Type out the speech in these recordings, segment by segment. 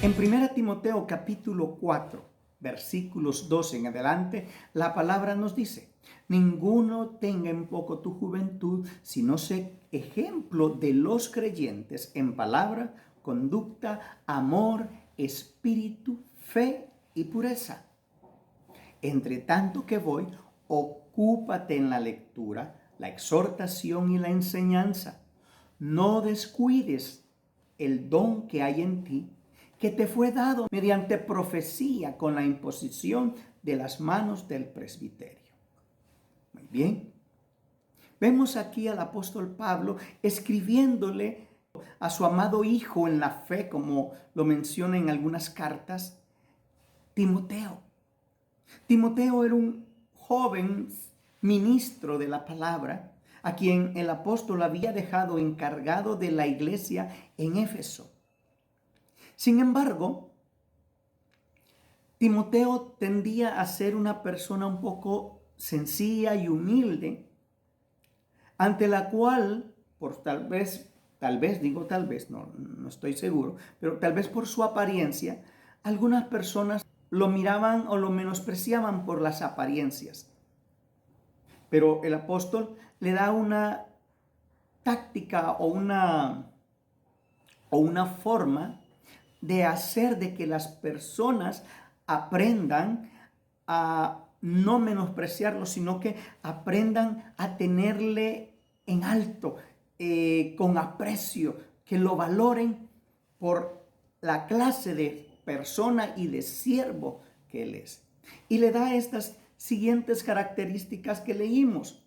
En 1 Timoteo capítulo 4, versículos 12 en adelante, la palabra nos dice: ninguno tenga en poco tu juventud, sino sé ejemplo de los creyentes en palabra, conducta, amor, espíritu, fe y pureza. Entre tanto que voy, ocúpate en la lectura, la exhortación y la enseñanza. No descuides el don que hay en ti, que te fue dado mediante profecía con la imposición de las manos del presbiterio. Muy bien. Vemos aquí al apóstol Pablo escribiéndole a su amado hijo en la fe, como lo menciona en algunas cartas, Timoteo. Timoteo era un joven ministro de la palabra, a quien el apóstol había dejado encargado de la iglesia en Éfeso. Sin embargo, Timoteo tendía a ser una persona un poco sencilla y humilde, ante la cual, por tal vez, no estoy seguro, pero tal vez por su apariencia, algunas personas lo miraban o lo menospreciaban por las apariencias. Pero el apóstol le da una táctica o una forma de hacer de que las personas aprendan a no menospreciarlo, sino que aprendan a tenerle en alto, con aprecio, que lo valoren por la clase de persona y de siervo que él es. Y le da estas siguientes características que leímos,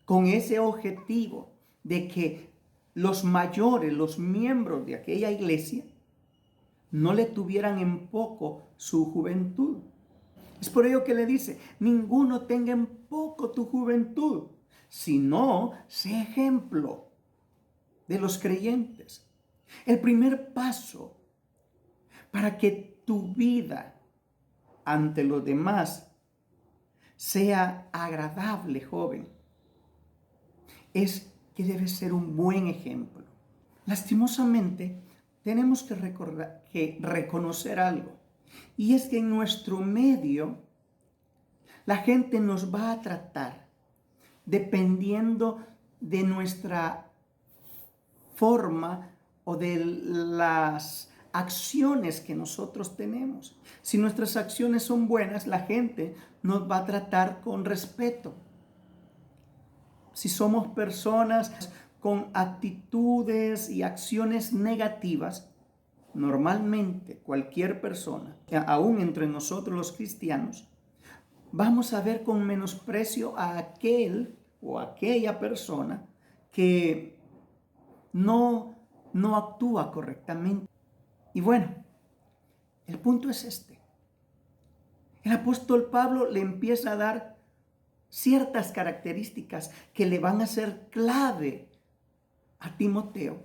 con ese objetivo de que los mayores, los miembros de aquella iglesia, no le tuvieran en poco su juventud. Es por ello que le dice: ninguno tenga en poco tu juventud, sino sé ejemplo de los creyentes. El primer paso para que tu vida ante los demás sea agradable, joven, es que debes ser un buen ejemplo. Lastimosamente, tenemos que reconocer algo, y es que en nuestro medio la gente nos va a tratar dependiendo de nuestra forma o de las acciones que nosotros tenemos. Si nuestras acciones son buenas, la gente nos va a tratar con respeto. Si somos personas con actitudes y acciones negativas, normalmente cualquier persona, aún entre nosotros los cristianos, vamos a ver con menosprecio a aquel o aquella persona que no actúa correctamente. Y bueno, el punto es este. El apóstol Pablo le empieza a dar ciertas características que le van a ser clave a Timoteo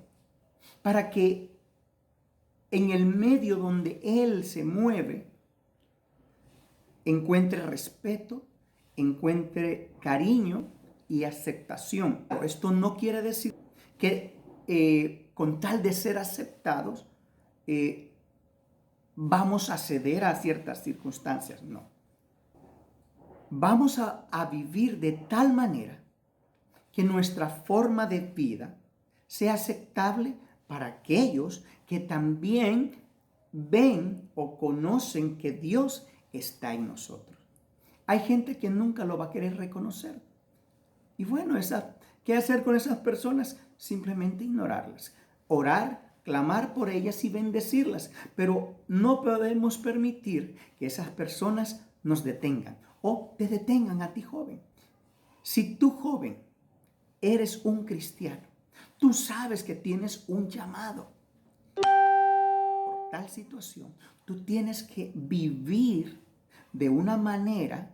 para que en el medio donde él se mueve encuentre respeto, encuentre cariño y aceptación. Esto no quiere decir que con tal de ser aceptados vamos a ceder a ciertas circunstancias. No. Vamos a vivir de tal manera que nuestra forma de vida sea aceptable para aquellos que también ven o conocen que Dios está en nosotros. Hay gente que nunca lo va a querer reconocer. Y bueno, ¿qué hacer con esas personas? Simplemente ignorarlas. Orar, clamar por ellas y bendecirlas. Pero no podemos permitir que esas personas nos detengan o te detengan a ti, joven. Si tú, joven, eres un cristiano, tú sabes que tienes un llamado. Por tal situación, tú tienes que vivir de una manera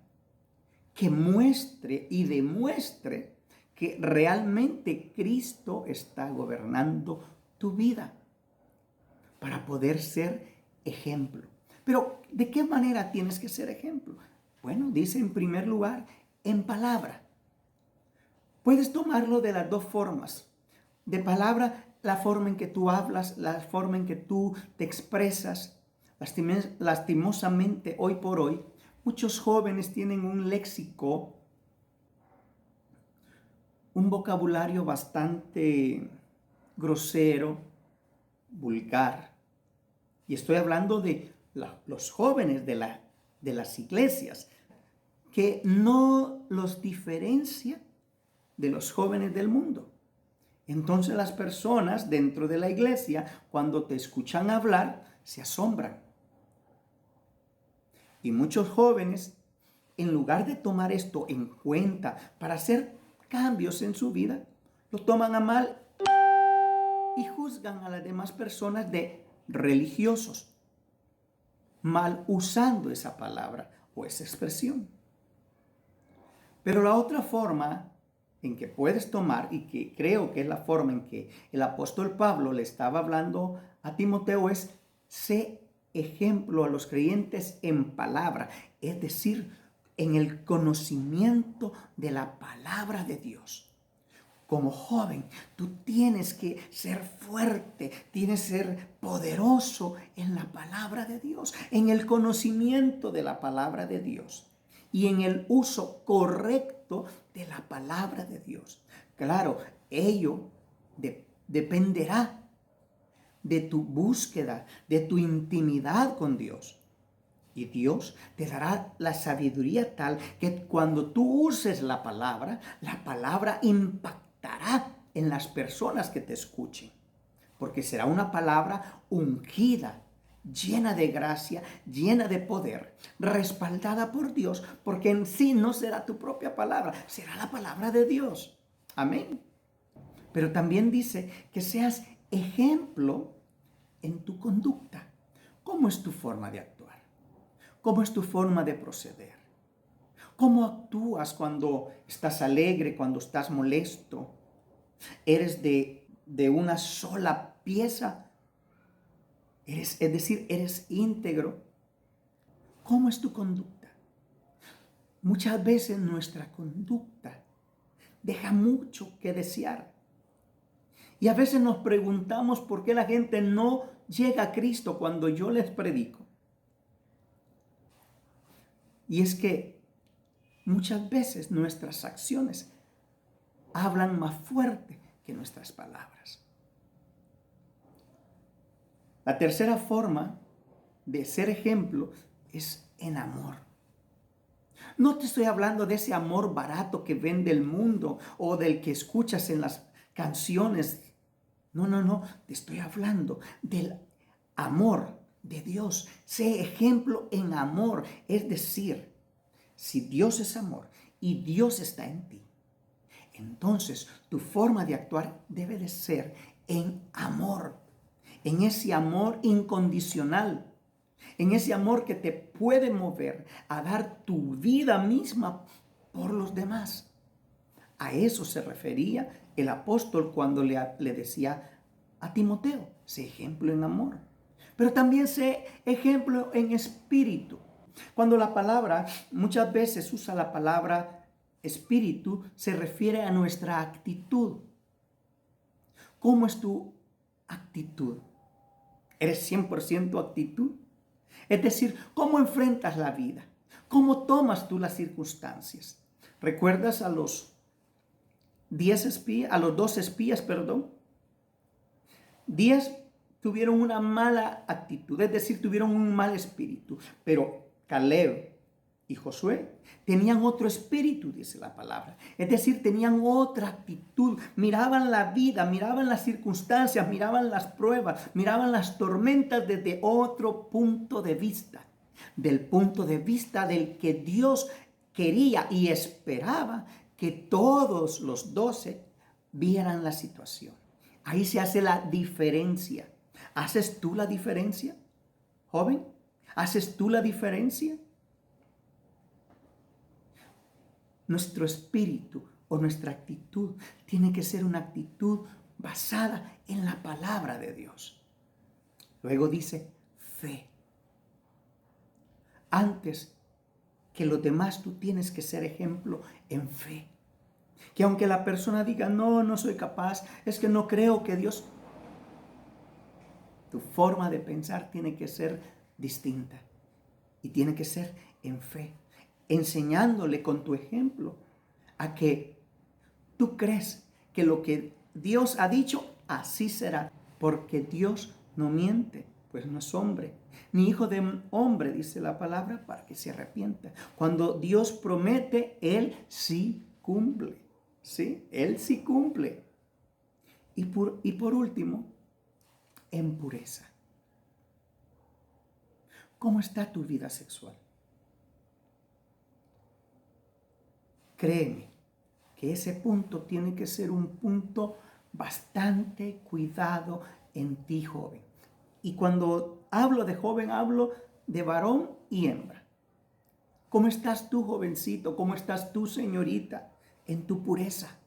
que muestre y demuestre que realmente Cristo está gobernando tu vida para poder ser ejemplo. Pero, ¿de qué manera tienes que ser ejemplo? Bueno, dice en primer lugar, en palabra. Puedes tomarlo de las dos formas. De palabra la forma en que tú hablas, la forma en que tú te expresas. Lastimosamente, hoy por hoy, muchos jóvenes tienen un léxico, un vocabulario bastante grosero, vulgar. Y estoy hablando de los jóvenes de las iglesias, que no los diferencia de los jóvenes del mundo. Entonces las personas dentro de la iglesia, cuando te escuchan hablar, se asombran. Y muchos jóvenes, en lugar de tomar esto en cuenta para hacer cambios en su vida, lo toman a mal y juzgan a las demás personas de religiosos, mal usando esa palabra o esa expresión. Pero la otra forma en que puedes tomar, y que creo que es la forma en que el apóstol Pablo le estaba hablando a Timoteo, es: sé ejemplo a los creyentes en palabra, es decir, en el conocimiento de la palabra de Dios. Como joven, tú tienes que ser fuerte, tienes que ser poderoso en la palabra de Dios, en el conocimiento de la palabra de Dios y en el uso correcto de la palabra de Dios. Claro, ello dependerá de tu búsqueda, de tu intimidad con Dios. Y Dios te dará la sabiduría tal que cuando tú uses la palabra impactará en las personas que te escuchen. Porque será una palabra ungida, llena de gracia, llena de poder, respaldada por Dios, porque en sí no será tu propia palabra, será la palabra de Dios. Amén. Pero también dice que seas ejemplo en tu conducta. ¿Cómo es tu forma de actuar? ¿Cómo es tu forma de proceder? ¿Cómo actúas cuando estás alegre, cuando estás molesto? ¿Eres de una sola pieza? Es decir, ¿eres íntegro? ¿Cómo es tu conducta? Muchas veces nuestra conducta deja mucho que desear. Y a veces nos preguntamos por qué la gente no llega a Cristo cuando yo les predico. Y es que muchas veces nuestras acciones hablan más fuerte que nuestras palabras. La tercera forma de ser ejemplo es en amor. No te estoy hablando de ese amor barato que vende el mundo o del que escuchas en las canciones. No. Te estoy hablando del amor de Dios. Sé ejemplo en amor. Es decir, si Dios es amor y Dios está en ti, entonces tu forma de actuar debe de ser en amor. En ese amor incondicional. En ese amor que te puede mover a dar tu vida misma por los demás. A eso se refería el apóstol cuando le decía a Timoteo: sé ejemplo en amor, pero también sé ejemplo en espíritu. Cuando la palabra, muchas veces usa la palabra espíritu, se refiere a nuestra actitud. ¿Cómo es tu actitud? ¿Eres 100% actitud? Es decir, ¿cómo enfrentas la vida? ¿Cómo tomas tú las circunstancias? ¿Recuerdas a los 12 espías? 10 tuvieron una mala actitud, es decir, tuvieron un mal espíritu. Pero Caleb y Josué tenían otro espíritu, dice la palabra. Es decir, tenían otra actitud. Miraban la vida, miraban las circunstancias, miraban las pruebas, miraban las tormentas desde otro punto de vista. Del punto de vista del que Dios quería y esperaba que todos los 12 vieran la situación. Ahí se hace la diferencia. ¿Haces tú la diferencia, joven? ¿Haces tú la diferencia? Nuestro espíritu o nuestra actitud tiene que ser una actitud basada en la palabra de Dios. Luego dice fe. Antes que los demás, tú tienes que ser ejemplo en fe. Que aunque la persona diga: no soy capaz, es que no creo que Dios... Tu forma de pensar tiene que ser distinta y tiene que ser en fe, enseñándole con tu ejemplo a que tú crees que lo que Dios ha dicho, así será, porque Dios no miente, pues no es hombre, ni hijo de hombre, dice la palabra, para que se arrepienta. Cuando Dios promete, Él sí cumple, ¿sí? Él sí cumple. Y por último, en pureza. ¿Cómo está tu vida sexual? Créeme que ese punto tiene que ser un punto bastante cuidado en ti, joven. Y cuando hablo de joven, hablo de varón y hembra. ¿Cómo estás tú, jovencito? ¿Cómo estás tú, señorita, en tu pureza?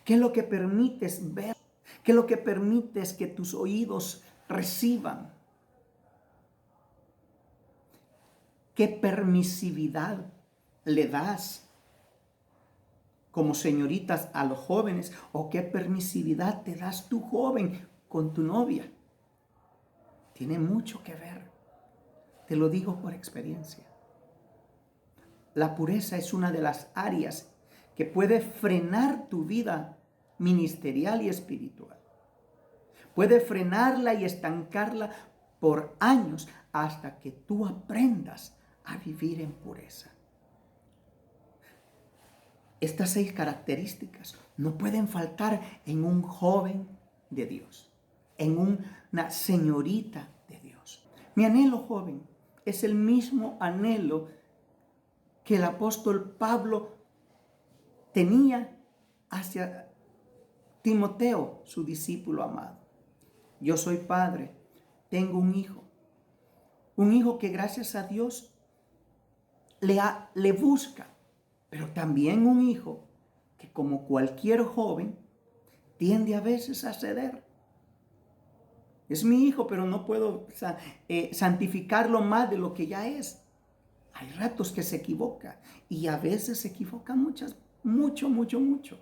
¿Qué es lo que permites ver? ¿Qué es lo que permites que tus oídos reciban? ¿Qué permisividad le das como señoritas a los jóvenes? ¿O qué permisividad te das tú, joven, con tu novia? Tiene mucho que ver. Te lo digo por experiencia. La pureza es una de las áreas que puede frenar tu vida ministerial y espiritual. Puede frenarla y estancarla por años hasta que tú aprendas a vivir en pureza. Estas 6 características no pueden faltar en un joven de Dios, en una señorita de Dios. Mi anhelo, joven, es el mismo anhelo que el apóstol Pablo tenía hacia Timoteo, su discípulo amado. Yo soy padre, tengo un hijo que gracias a Dios le busca, pero también un hijo que como cualquier joven tiende a veces a ceder. Es mi hijo, pero no puedo santificarlo más de lo que ya es. Hay ratos que se equivoca y a veces se equivoca mucho.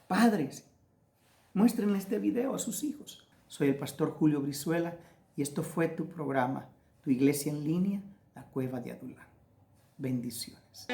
Padres, muéstrenle este video a sus hijos. Soy el pastor Julio Brizuela y esto fue tu programa, tu iglesia en línea, La Cueva de Adulán. Bendiciones.